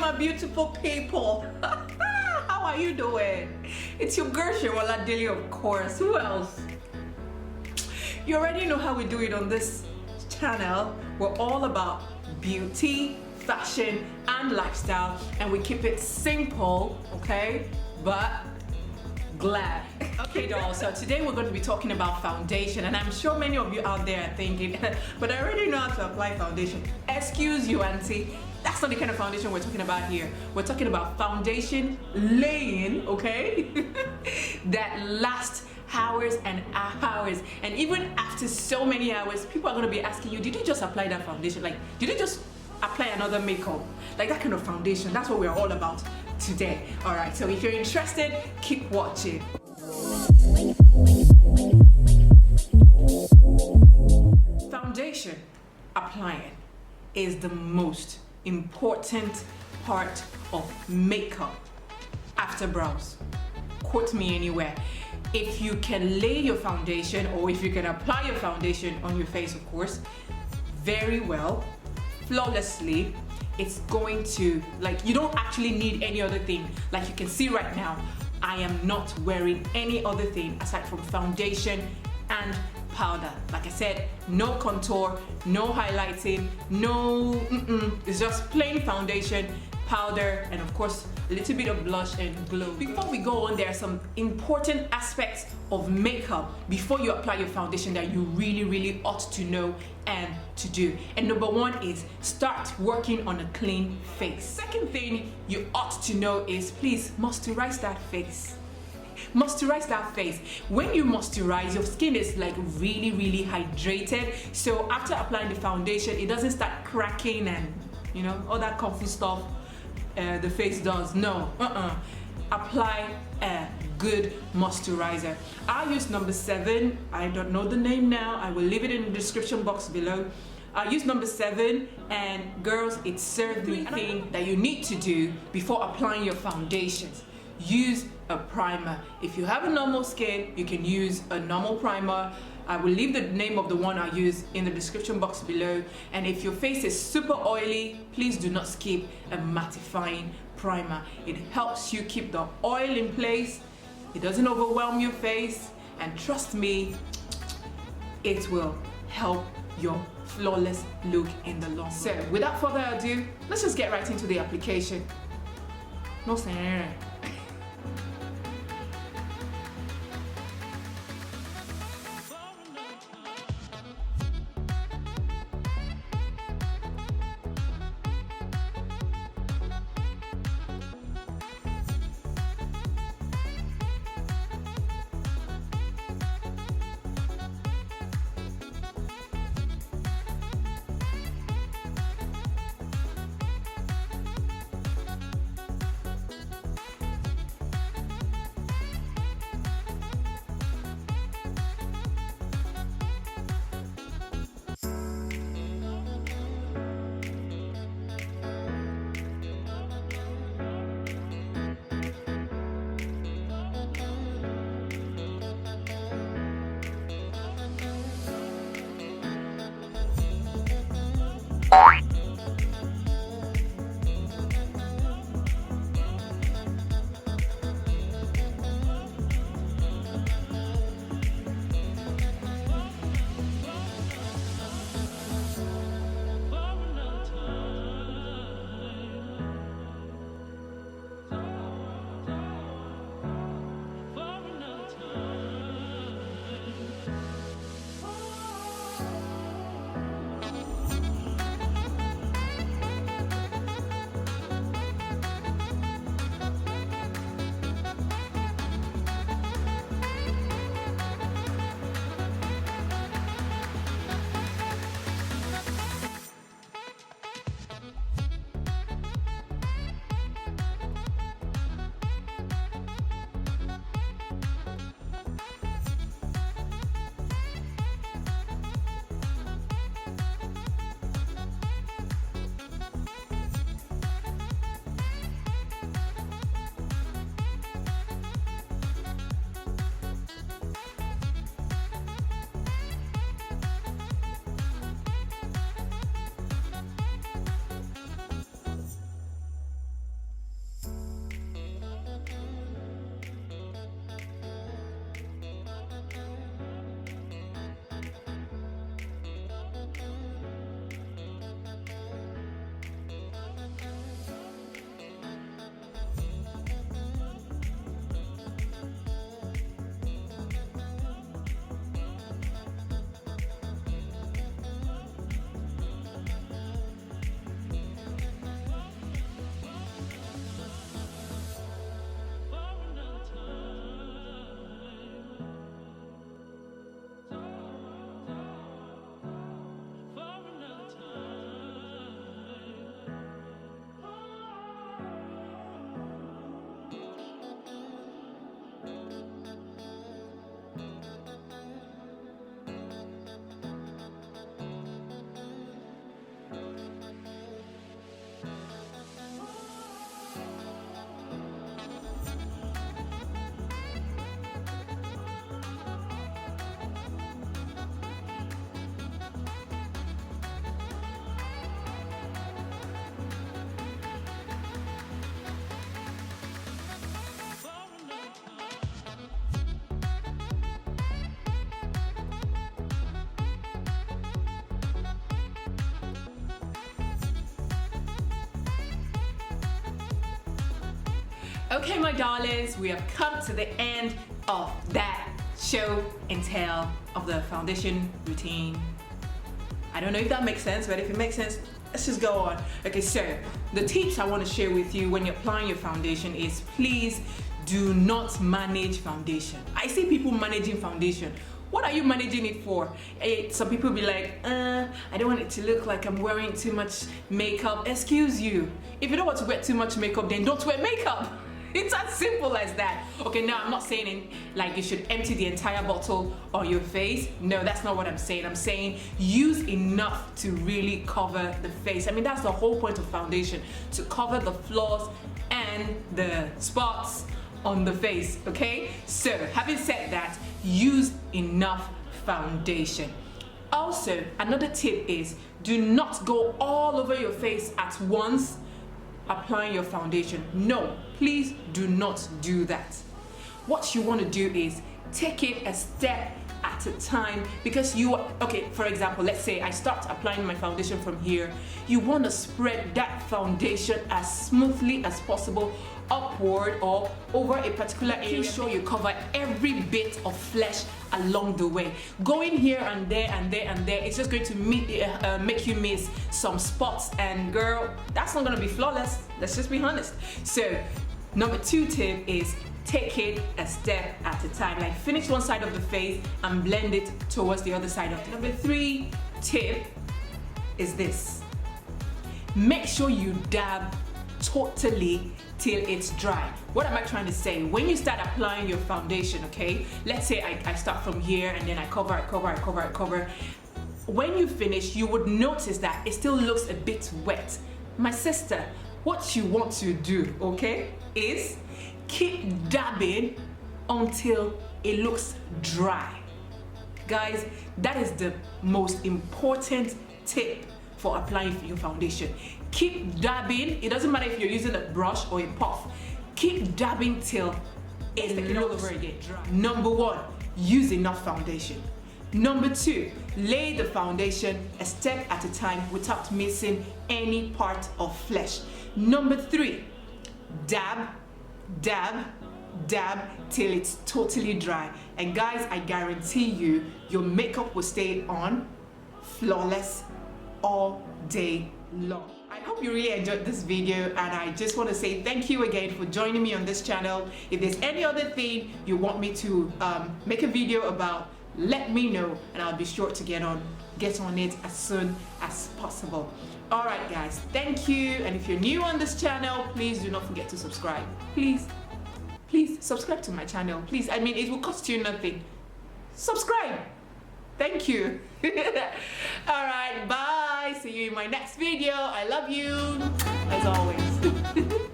my beautiful people. How are you doing? It's your girl Shewala Daily, of course. Who else? You already know how we do it on this channel. We're all about beauty, fashion, and lifestyle, and we keep it simple, okay? But glad. Okay, dolls, so today we're going to be talking about foundation, and I'm sure many of you out there are thinking, but I already know how to apply foundation. Excuse you, auntie. That's not the kind of foundation we're talking about here. We're talking about foundation laying, okay? That lasts hours and hours, and even after so many hours, people are going to be asking you, did you just apply that foundation? Like, did you just apply another makeup? Like that kind of foundation. That's what we're all about today. All right, so if you're interested, keep watching. Foundation applying is the most important part of makeup after brows. Quote me anywhere. If you can lay your foundation, or if you can apply your foundation on your face, of course, very well, flawlessly, it's going to, like, you don't actually need any other thing. Like you can see right now, I am not wearing any other thing aside from foundation and powder. Like I said, no contour, no highlighting, it's just plain foundation, powder, and of course a little bit of blush and glow. Before we go on, there are some important aspects of makeup before you apply your foundation that you really ought to know and to do. And number one is start working on a clean face. Second thing you ought to know is please moisturize that face. Moisturize that face. When you moisturize, your skin is like really hydrated, so after applying the foundation, it doesn't start cracking and you know all that comfy stuff the face does. No, apply a good moisturizer. I use number 7. I don't know the name now. I will leave it in the description box below. I use number 7, and girls, it serves the thing that you need to do before applying your foundations. Use a primer. If you have a normal skin, you can use a normal primer. I will leave the name of the one I use in the description box below. And if your face is super oily, please do not skip a mattifying primer. It helps you keep the oil in place. It doesn't overwhelm your face, and trust me, it will help your flawless look in the long run. So without further ado, let's just get right into the application. No saying. Okay, my darlings, we have come to the end of that show and tell of the foundation routine. I don't know if that makes sense, but if it makes sense, let's just go on. Okay, so the tips I want to share with you when you're applying your foundation is please do not manage foundation. I see people managing foundation. What are you managing it for? Some people be like, I don't want it to look like I'm wearing too much makeup. Excuse you. If you don't want to wear too much makeup, then don't wear makeup. It's as simple as that. Okay, now I'm not saying like you should empty the entire bottle on your face. No, that's not what I'm saying. I'm saying use enough to really cover the face. I mean, that's the whole point of foundation, to cover the flaws and the spots on the face, okay? So, having said that, use enough foundation. Also, another tip is do not go all over your face at once applying your foundation. No, please do not do that. What you want to do is take it a step at a time, because okay, for example, let's say I start applying my foundation from here. You want to spread that foundation as smoothly as possible upward or over a particular area. Make sure you cover every bit of flesh along the way. Going here and there and there and there, it's just going to make you miss some spots, and girl, that's not going to be flawless. Let's just be honest. So number 2 tip is take it a step at a time. Like finish one side of the face and blend it towards the other side of it. Number 3 tip is this. Make sure you dab totally till it's dry. What am I trying to say? When you start applying your foundation, okay, let's say I start from here and then I cover. When you finish, you would notice that it still looks a bit wet. My sister, what you want to do, okay, is keep dabbing until it looks dry. Guys, that is the most important tip for applying your foundation. Keep dabbing. It doesn't matter if you're using a brush or a puff. Keep dabbing till it looks dry. Number 1, use enough foundation. Number 2, lay the foundation a step at a time without missing any part of flesh. Number 3, dab till it's totally dry. And guys, I guarantee you, your makeup will stay on flawless all day long. I hope you really enjoyed this video, and I just want to say thank you again for joining me on this channel. If there's any other thing you want me to make a video about, let me know and I'll be sure to get on it as soon as possible. Alright guys, thank you, and if you're new on this channel, please do not forget to subscribe. Please subscribe to my channel, please. I mean, it will cost you nothing. Subscribe. Thank you. Alright, bye. See you in my next video. I love you as always.